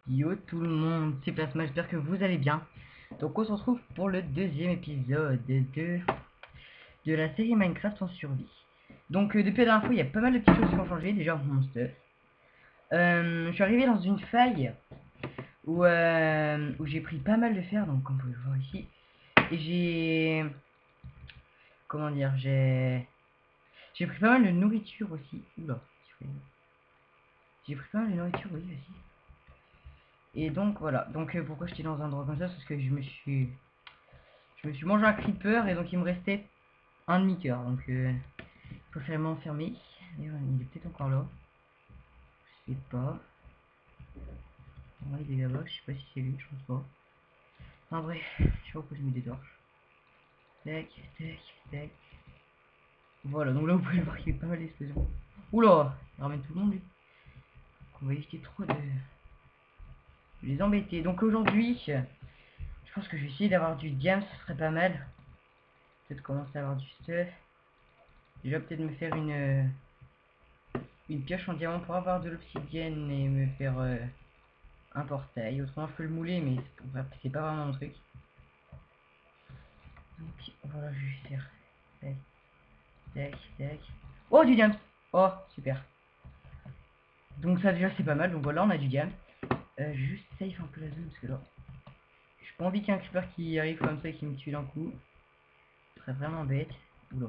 Yo tout le monde, c'est Plasma, j'espère que vous allez bien. Donc on se retrouve pour le deuxième épisode de la série Minecraft en survie. Donc depuis la dernière fois, il y a pas mal de petites choses qui ont changé, déjà mon stuff. Je suis arrivé dans une faille où j'ai pris pas mal de fer, donc comme vous pouvez le voir ici. Et j'ai... Comment dire, j'ai pris pas mal de nourriture aussi. Oula, j'ai pris pas mal de nourriture, oui, aussi. Et donc voilà, donc pourquoi j'étais dans un endroit comme ça, c'est parce que je me suis mangé un creeper et donc il me restait un demi-cœur. Donc il faut faire m'enfermer. D'ailleurs il est peut-être encore là. Je sais pas. Ouais, il est là-bas, je sais pas si c'est lui, je pense pas. En vrai, je sais pas pourquoi j'ai mis des torches. Tac, tac, tac. Voilà, donc là vous pouvez voir qu'il y a pas mal d'explosions. Oula, il ramène tout le monde lui. On va éviter trop de les embêter. Donc aujourd'hui, je pense que je vais essayer d'avoir du diamant, ce serait pas mal. Peut-être commencer à avoir du stuff. Déjà peut-être me faire une pioche en diamant pour avoir de l'obsidienne et me faire un portail. Autrement je peux le mouler mais c'est pas vraiment mon truc. Donc voilà, je vais faire tac tac tac. Oh, du diamant. Oh super. Donc ça déjà c'est pas mal. Donc voilà, on a du diamant. Juste safe un peu la zone parce que là j'ai pas envie qu'il y ait un creeper qui arrive comme ça et qui me tue d'un coup. Ce serait vraiment bête. Oula,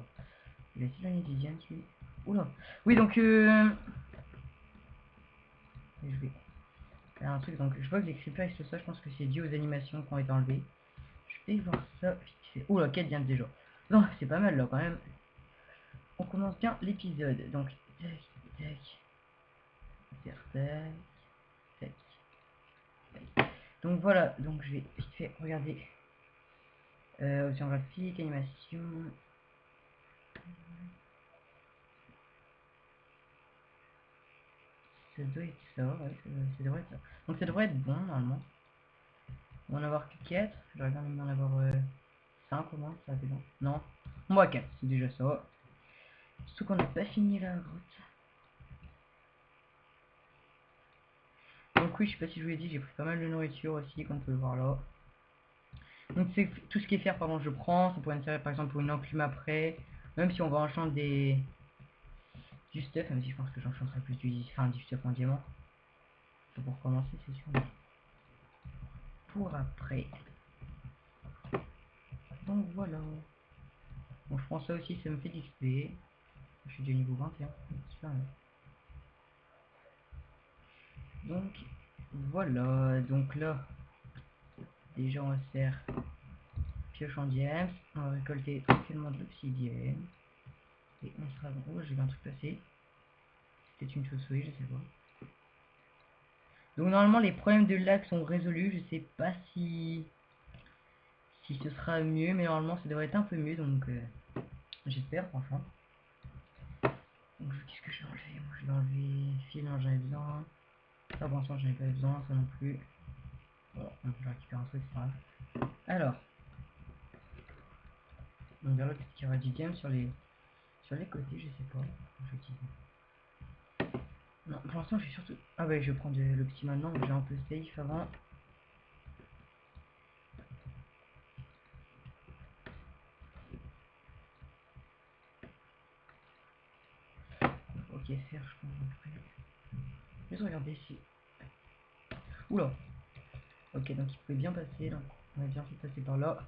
il va s'éloigner du diamant qui... Oula. Oui donc je vais faire un truc. Donc je vois que les creepers et tout ça, je pense que c'est dû aux animations qui ont été enlevées. Je vais voir ça vite fait. Oula, 4 diamants déjà. Non, c'est pas mal là quand même. On commence bien l'épisode. Donc tac tac tac tac tac. Donc voilà, donc je vais vite fait regarder option graphique, animation. Ça doit être ça, ouais, ça devrait être ça. Donc ça devrait être bon normalement. On va en avoir que 4. J'aurais bien aimé en avoir 5 au moins, ça va être bon. Non, on va 4, c'est déjà ça. Surtout qu'on n'a pas fini la grotte. Donc oui, je sais pas si je vous l'ai dit, j'ai pris pas mal de nourriture aussi, comme vous pouvez voir là. Donc c'est tout ce qui est fer, pardon, je prends. Ça pourrait me servir par exemple pour une enclume après. Même si on va enchanter du stuff, même si je pense que j'enchanterai plus du stuff en diamant. Pour commencer, c'est sûr. Mais pour après. Donc voilà. Bon, je prends ça aussi, ça me fait d'XP. Je suis déjà niveau 21. Super bien. Donc voilà. Donc là, déjà on va se faire pioche en diamant. On va récolter tranquillement de l'obsidienne. Et on sera bon. Oh, j'ai vu un truc passer. C'était une chauve-souris, je sais pas. Donc normalement les problèmes de lag sont résolus. Je sais pas si ce sera mieux, mais normalement ça devrait être un peu mieux, donc j'espère franchement. Donc qu'est-ce que je vais enlever? Moi je vais enlever fil, non j'en ai besoin. Ça pour l'instant j'en ai pas besoin, ça non plus. Voilà, donc je vais récupérer un truc, c'est pas grave. Alors, donc vers là peut-être qu'il y aura du game sur les côtés, je sais pas. Non, pour l'instant je suis surtout... Ah ouais, je vais prendre le petit maintenant, j'ai un peu safe avant. Ok, faire, je pense après. Juste regarder ici. Oula. Ok, donc il pouvait bien passer, donc on va bien fait passer par là.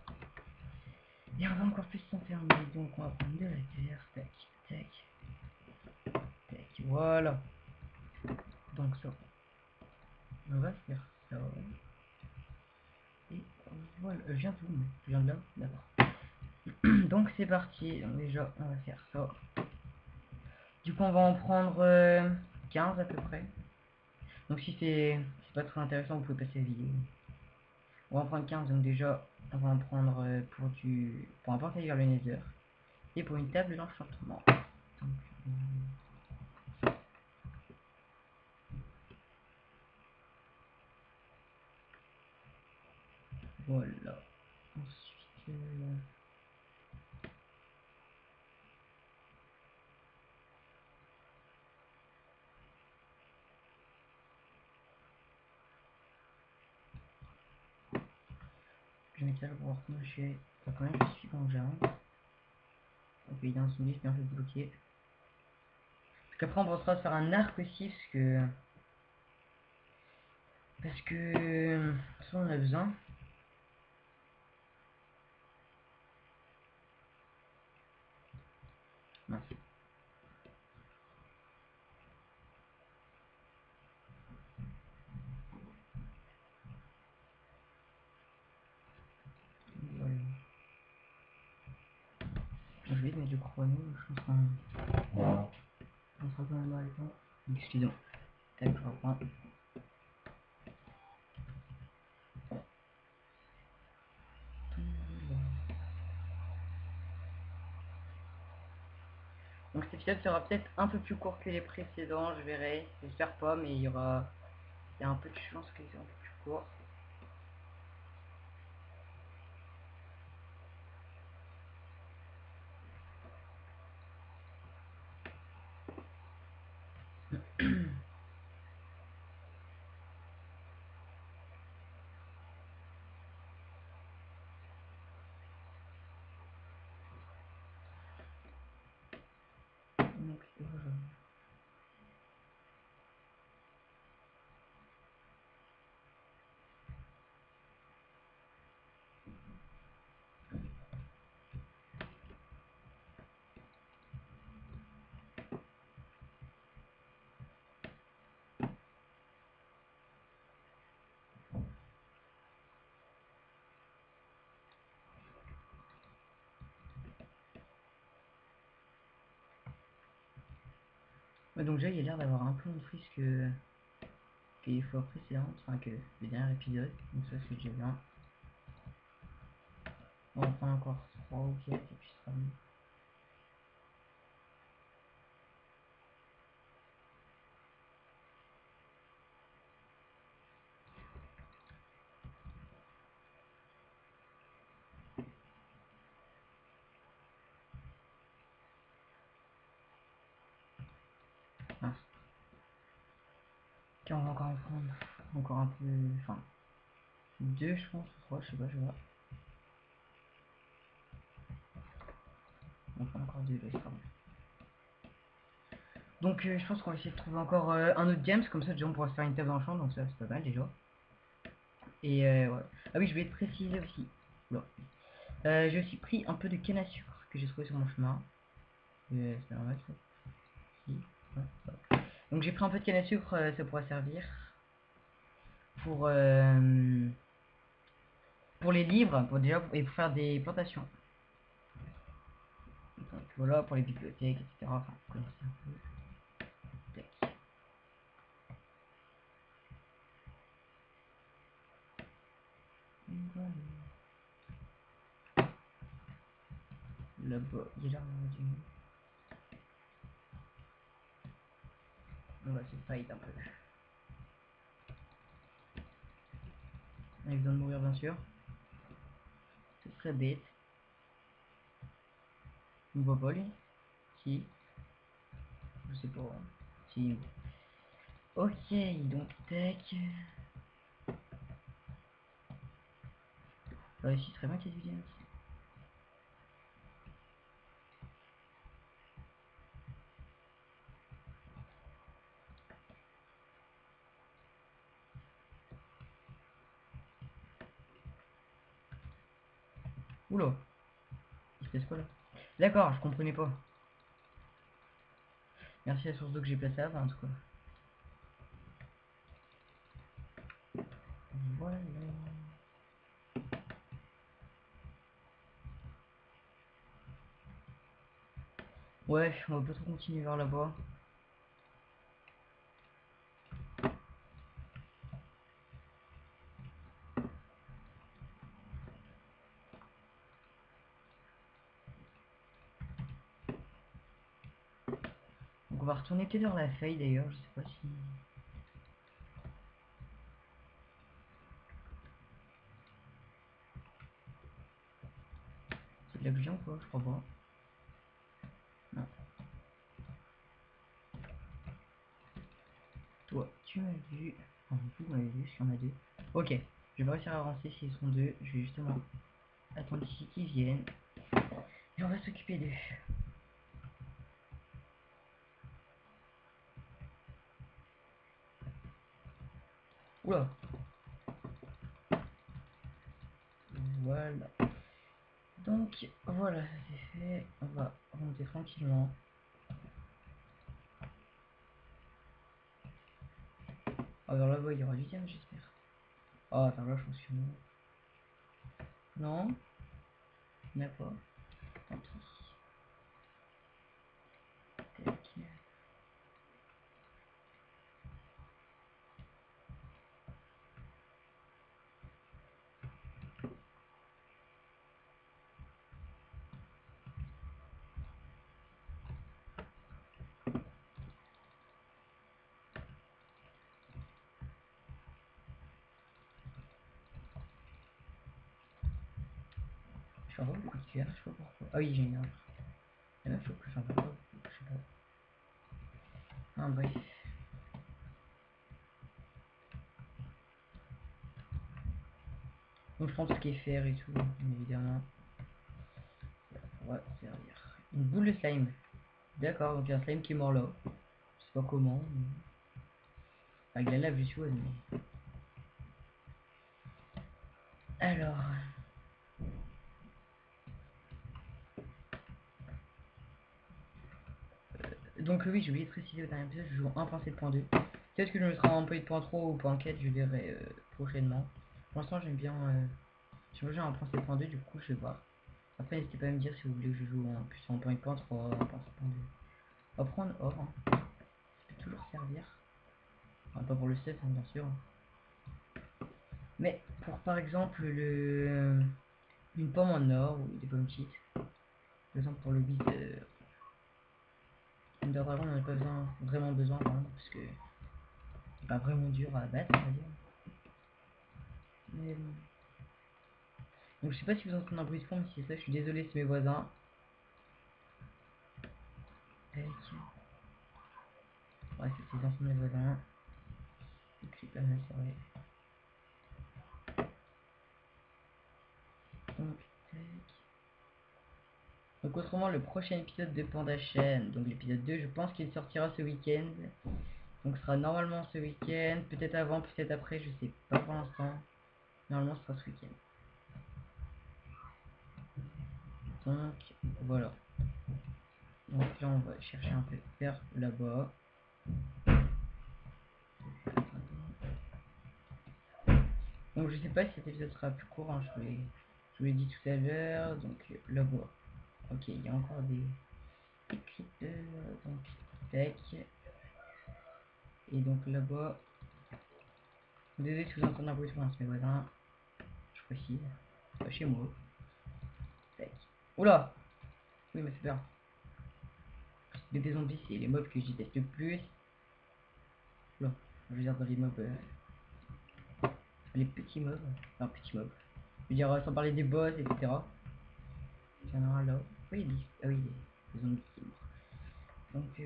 Et on va encore plus s'enfermer, donc on va prendre de la terre, tac, tac, tac, voilà. Donc ça, on va faire ça. Et voilà, je viens d'où? Je viens de là, d'accord. Donc c'est parti, donc déjà on va faire ça. Du coup on va en prendre 15 à peu près. Donc si c'est pas très intéressant, vous pouvez passer la vidéo. On va en prendre 15, donc déjà on va en prendre pour un portail vers le Nether. Et pour une table d'enchantement. Donc, voilà. Ensuite, Je vais mettre ça pour voir comment je suis. Enfin, quand même, je suis quand j'arrive. Ok, il est dans son lit, bien fait bloquer. Parce qu'après, on pensera se faire un arc aussi, parce que. Ça, on en a besoin. Mince. Voilà. Je vais mettre le chrono, je pense qu'on sera quand même à l'état. Excusez-moi. Tac, je reprends. Donc cet épisode sera peut-être un peu plus court que les précédents, je verrai. J'espère pas, mais il y a un peu de chance qu'il soit un peu plus court. Donc, ouais, donc déjà il a l'air d'avoir un peu moins de frise que les fois précédentes, enfin que le dernier épisode, donc ça c'est déjà bien. On va prendre encore 3 ou 4 et puis ce sera bon. Mince. Ok, on va encore en prendre encore un peu, enfin 2 je pense, 3, je sais pas, je vois. On va prendre encore 2, là c'est pas bon. Donc je pense qu'on va essayer de trouver encore un autre James, comme ça déjà on pourra se faire une table dans le champ, donc ça c'est pas mal déjà. Et ouais. Ah oui, je vais te préciser aussi. Oula. J'ai aussi pris un peu de canne à sucre que j'ai trouvé sur mon chemin. C'est normal ça. Si. Ouais, ouais. Donc j'ai pris un peu de canne à sucre, ça pourra servir pour pour les livres, pour déjà et pour faire des plantations. Donc voilà, pour les bibliothèques, etc. Enfin, vous connaissez un peu. Tac. Voilà. Là-bas, il y a l'air du... On va se fight un peu. Il a besoin de mourir bien sûr. Ce serait bête. Il me voit pas lui. Si. Je sais pas. Si. Ok, donc tac. Ici, très bien qu'il y ait du lien. Oula, il se passe quoi là? D'accord, je comprenais pas. Merci à la source d'eau que j'ai placée avant en tout cas. Voilà. Ouais, on va pas trop continuer vers là-bas. Donc on va retourner peut-être vers la feuille d'ailleurs, je sais pas si... C'est de la vision quoi, je crois pas. Non. Toi, tu m'as vu. Enfin, vous m'avez vu, si on a deux. Ok. Je vais pas réussir à avancer s'ils sont deux. Je vais justement attendre ici qu'ils viennent. Et on va s'occuper d'eux. Oula. Voilà. Donc voilà, ça c'est fait. On va remonter tranquillement. Ah, vers là-bas il y aura du diamant, j'espère. Ah, vers là je pense que non. Non, il n'y en a pas. Tant pis. Tac. Je vais avoir beaucoup de cuir, je sais pas pourquoi. Ah oui, j'ai une arme. Et là, faut que j'en veux pas beaucoup, je sais pas. Ah, bref. Donc je prends tout ce qui est fer et tout, bien évidemment. Ça va servir. Une boule de slime. D'accord, donc il y a un slime qui est mort là. Je sais pas comment. Avec la lave, je suppose, mais... Alors... Donc oui, j'ai oublié de préciser au dernier épisode, je joue 1.7.2. Peut-être que je me serai en 1.3 ou 1.4, je verrai prochainement. Pour l'instant, j'aime bien... je me joue en 1.7.2, du coup, je vais voir. Après, n'hésitez pas à me dire si vous voulez que je joue en plus en 1.3, 1.7.2. On va prendre or, hein. Ça peut toujours servir. Enfin, pas pour le set, hein, bien sûr. Mais pour par exemple une pomme en or ou des pommes cheats. Par exemple pour le beat Ender Dragon, on n'en a pas besoin, vraiment besoin, pardon, parce que c'est pas vraiment dur à battre, on va dire. Mais bon. Donc je sais pas si vous entendez un bruit de fond, mais si c'est ça, je suis désolé, c'est mes voisins. Tac. Ouais, c'est les enfants de mes voisins. Donc c'est pas mal, c'est vrai. Donc, tac. Donc autrement, le prochain épisode de Panda Chaîne, donc l'épisode 2, je pense qu'il sortira ce week-end. Donc ce sera normalement ce week-end, peut-être avant, peut-être après, je sais pas pour l'instant. Normalement ce sera ce week-end. Donc voilà. Donc là on va chercher un peu vers là-bas. Donc je sais pas si cet épisode sera plus court, hein, je vous l'ai dit tout à l'heure. Donc là-bas. Ok, il y a encore des creepers. Donc tac. Et donc là-bas. Désolé si vous entendez un bruit sur mes voisins. Je précise. C'est pas chez moi. Tac. Oula. Oui mais c'est bien. Bébé zombies c'est les mobs que je déteste le plus. Là, je veux dire dans les mobs. Les petits mobs. Enfin petits mobs. Je veux dire sans parler des boss, etc. Il y en a un là. Oui, ah oui, les zombies qui sont morts. Donc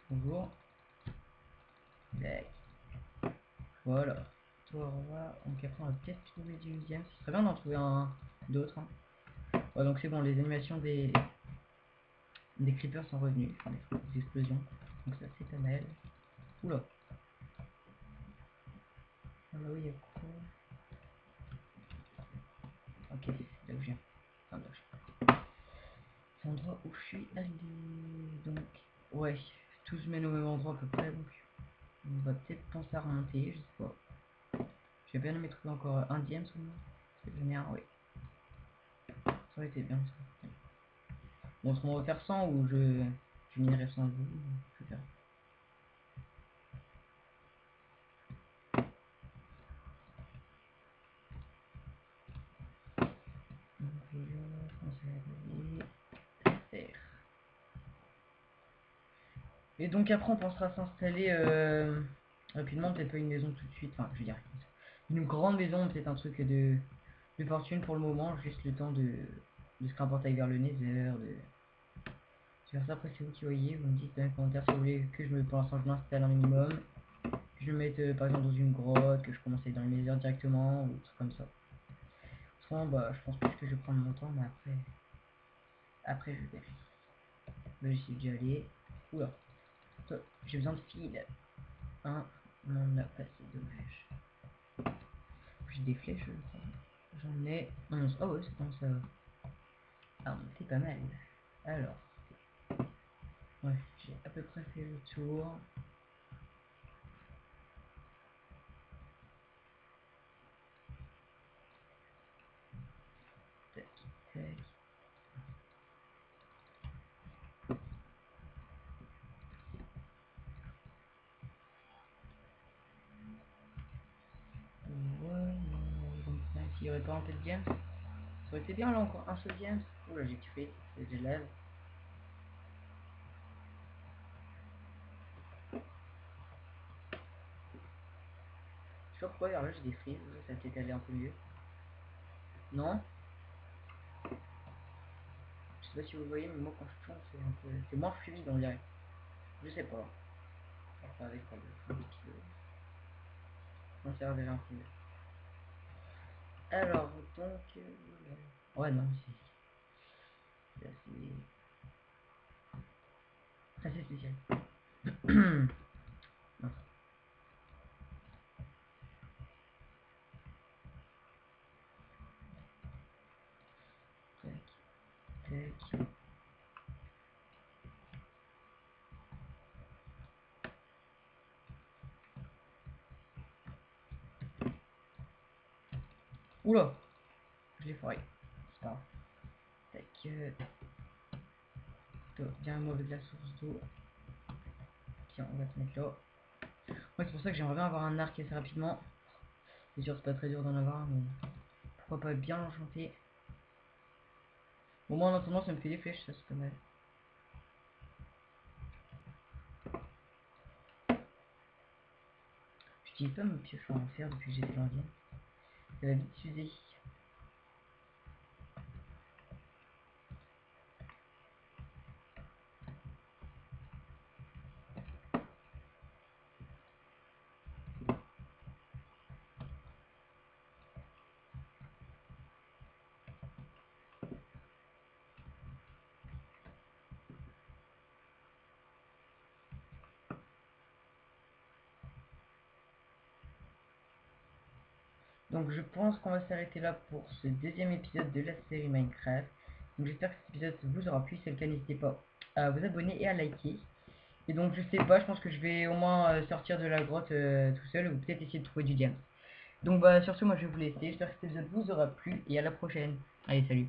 bonjour. Tac. Voilà. Toi, on va. Donc après on va peut-être trouver du deuxième. Ce serait bien d'en trouver un d'autre. Hein. Ouais, donc c'est bon, les animations des creepers sont revenus. Enfin des explosions. Donc ça c'est pas mal. Oula. Ah là oui, il y a quoi? Ok, c'est là où je viens. Enfin, là, c'est l'endroit où je suis allé. Donc, ouais, tout se mène au même endroit à peu près. Donc, on va peut-être penser à remonter, je sais pas. J'ai bien aimé trouver encore un dième seulement. C'est bien, oui. Ça aurait été bien ça. Bon, est-ce qu'on va faire 100 ou je minerai sans vous? Je vais faire. Donc, on faire. Et donc après on pensera s'installer rapidement, peut-être pas une maison tout de suite, enfin je veux dire une grande maison, peut-être un truc de fortune pour le moment, juste le temps de se rapporter vers le Nether, de faire ça. Après c'est vous qui voyez, vous me dites dans les commentaires si vous voulez que je me pour l'instant je m'installe un minimum. que je le mette par exemple dans une grotte, que je commence à aller dans les airs directement, ou des trucs comme ça. Autrement, bah, je pense plus que je vais prendre mon temps, mais après je verrai. Là, j'y suis déjà allé. Oula, j'ai besoin de fil. Un, on a passé, dommage. J'ai des flèches, je crois. J'en ai 11. Oh ouais, c'est bon, ça va. Ah, c'est pas mal. Alors, ouais, j'ai à peu près fait le tour. Tac, tac. Voilà. Donc, là, s'il n'y aurait pas un peu de diamant, ça aurait été bien là encore un seul diamant. Oula, j'ai tué, c'est de lave. Je sais pas pourquoi vers là j'ai des frises, ça va peut-être aller un peu mieux. Non? Je sais pas si vous voyez, mais moi quand je tourne, c'est un peu. C'est moins fluide on dirait. Je sais pas. Enfin, avec quoi le fluide on s'est révélé un peu mieux. Alors, donc. Ouais, non, c'est assez spécial. Non. Tac, tac. Oula! Je l'ai foiré. C'est pas grave. Tac. Viens-moi avec la source d'eau. Tiens, on va te mettre là. Ouais, c'est pour ça que j'aimerais bien avoir un arc assez rapidement. C'est sûr, c'est pas très dur d'en avoir, mais pourquoi pas bien l'enchanter. Au moins, en attendant, ça me fait des flèches, ça c'est pas mal. J'utilise pas mon pioche en fer depuis que j'étais dans le game. Ça va vite s'user. Donc je pense qu'on va s'arrêter là pour ce deuxième épisode de la série Minecraft. Donc j'espère que cet épisode vous aura plu. Si c'est le cas, n'hésitez pas à vous abonner et à liker. Et donc je sais pas, je pense que je vais au moins sortir de la grotte tout seul ou peut-être essayer de trouver du diamant. Donc bah sur ce, moi je vais vous laisser. J'espère que cet épisode vous aura plu et à la prochaine. Allez, salut.